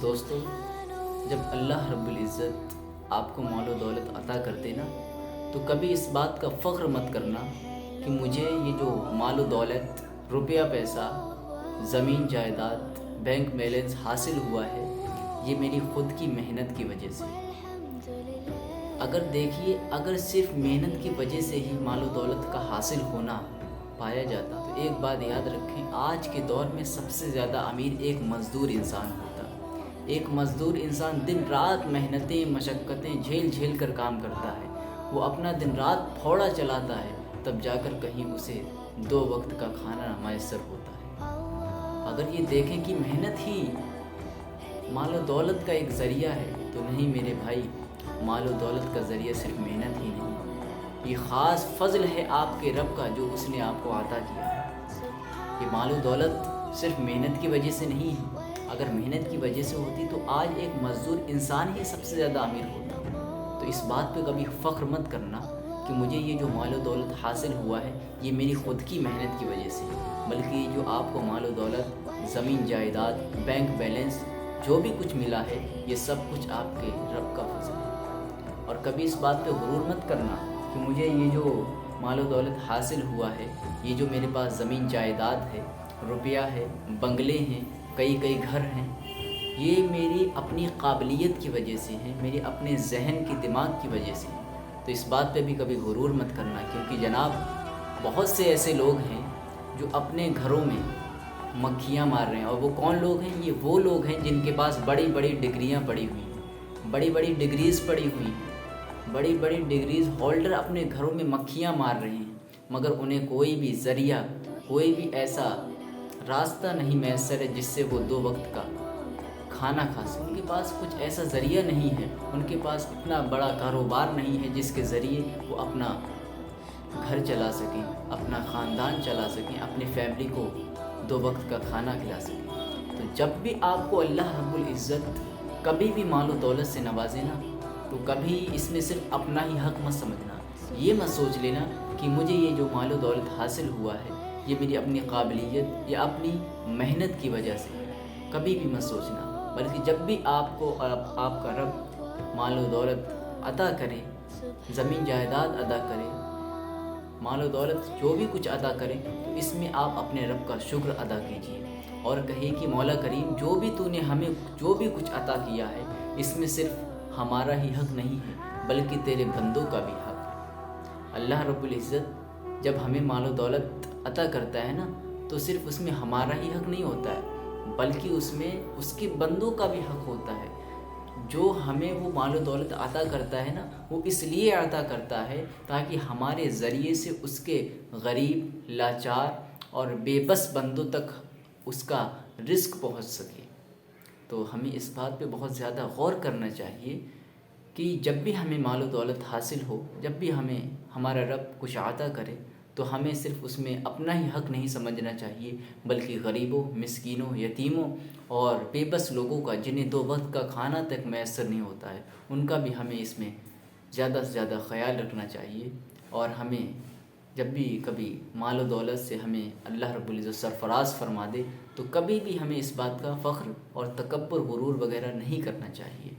دوستو، جب اللہ رب العزت آپ کو مال و دولت عطا کرتے نا، تو کبھی اس بات کا فخر مت کرنا کہ مجھے یہ جو مال و دولت، روپیہ پیسہ، زمین جائیداد، بینک بیلنس حاصل ہوا ہے، یہ میری خود کی محنت کی وجہ سے۔ اگر دیکھیے، اگر صرف محنت کی وجہ سے ہی مال و دولت کا حاصل ہونا پایا جاتا تو ایک بات یاد رکھیں، آج کے دور میں سب سے زیادہ امیر ایک مزدور انسان ہوتا۔ ایک مزدور انسان دن رات محنتیں مشقتیں جھیل جھیل کر کام کرتا ہے، وہ اپنا دن رات پھوڑا چلاتا ہے، تب جا کر کہیں اسے 2 وقت کا کھانا میسر ہوتا ہے۔ اگر یہ دیکھیں کہ محنت ہی مال و دولت کا ایک ذریعہ ہے، تو نہیں میرے بھائی، مال و دولت کا ذریعہ صرف محنت ہی نہیں، یہ خاص فضل ہے آپ کے رب کا جو اس نے آپ کو عطا کیا ہے۔ یہ مال و دولت صرف محنت کی وجہ سے نہیں ہے، اگر محنت کی وجہ سے ہوتی تو آج ایک مزدور انسان ہی سب سے زیادہ امیر ہوتا۔ تو اس بات پہ کبھی فخر مت کرنا کہ مجھے یہ جو مال و دولت حاصل ہوا ہے یہ میری خود کی محنت کی وجہ سے، بلکہ یہ جو آپ کو مال و دولت، زمین جائیداد، بینک بیلنس، جو بھی کچھ ملا ہے، یہ سب کچھ آپ کے رب کا فضل ہے۔ اور کبھی اس بات پہ غرور مت کرنا کہ مجھے یہ جو مال و دولت حاصل ہوا ہے، یہ جو میرے پاس زمین جائیداد ہے، روپیہ ہے، بنگلے ہیں، کئی گھر ہیں، یہ میری اپنی قابلیت کی وجہ سے ہیں، میرے اپنے ذہن کی دماغ کی وجہ سے ہیں۔ تو اس بات پہ بھی کبھی غرور مت کرنا، کیونکہ جناب بہت سے ایسے لوگ ہیں جو اپنے گھروں میں مکھیاں مار رہے ہیں۔ اور وہ کون لوگ ہیں؟ یہ وہ لوگ ہیں جن کے پاس بڑی بڑی ڈگریاں پڑی ہوئی ہیں، بڑی بڑی ڈگریز پڑی ہوئی ہیں، بڑی بڑی ڈگریز ہولڈر اپنے گھروں میں مکھیاں مار رہے ہیں، مگر انہیں کوئی بھی ذریعہ، کوئی بھی ایسا راستہ نہیں میسر ہے جس سے وہ 2 وقت کا کھانا کھا سکیں۔ ان کے پاس کچھ ایسا ذریعہ نہیں ہے، ان کے پاس اتنا بڑا کاروبار نہیں ہے جس کے ذریعے وہ اپنا گھر چلا سکیں، اپنا خاندان چلا سکیں، اپنی فیملی کو 2 وقت کا کھانا کھلا سکیں۔ تو جب بھی آپ کو اللہ رب العزت کبھی بھی مال و دولت سے نوازے نا، تو کبھی اس میں صرف اپنا ہی حق مت سمجھنا، یہ مت سوچ لینا کہ مجھے یہ جو مال و دولت حاصل ہوا ہے یہ میری اپنی قابلیت یا اپنی محنت کی وجہ سے، کبھی بھی مت سوچنا۔ بلکہ جب بھی آپ کو آپ کا رب مال و دولت عطا کرے، زمین جائیداد عطا کرے، مال و دولت جو بھی کچھ عطا کرے، تو اس میں آپ اپنے رب کا شکر ادا کیجیے اور کہیے کہ مولا کریم، جو بھی تو نے ہمیں جو بھی کچھ عطا کیا ہے، اس میں صرف ہمارا ہی حق نہیں ہے بلکہ تیرے بندوں کا بھی حق ہے۔ اللہ رب العزت جب ہمیں مال و دولت عطا کرتا ہے نا، تو صرف اس میں ہمارا ہی حق نہیں ہوتا ہے بلکہ اس میں اس کے بندوں کا بھی حق ہوتا ہے۔ جو ہمیں وہ مال و دولت عطا کرتا ہے نا، وہ اس لیے عطا کرتا ہے تاکہ ہمارے ذریعے سے اس کے غریب، لاچار اور بے بس بندوں تک اس کا رزق پہنچ سکے۔ تو ہمیں اس بات پہ بہت زیادہ غور کرنا چاہیے کہ جب بھی ہمیں مال و دولت حاصل ہو، جب بھی ہمیں ہمارا رب کچھ عطا کرے، تو ہمیں صرف اس میں اپنا ہی حق نہیں سمجھنا چاہیے بلکہ غریبوں، مسکینوں، یتیموں اور بے بس لوگوں کا، جنہیں 2 وقت کا کھانا تک میسر نہیں ہوتا ہے، ان کا بھی ہمیں اس میں زیادہ سے زیادہ خیال رکھنا چاہیے۔ اور ہمیں جب بھی کبھی مال و دولت سے ہمیں اللہ رب العزت سرفراز فرما دے، تو کبھی بھی ہمیں اس بات کا فخر اور تکبر، غرور وغیرہ نہیں کرنا چاہیے۔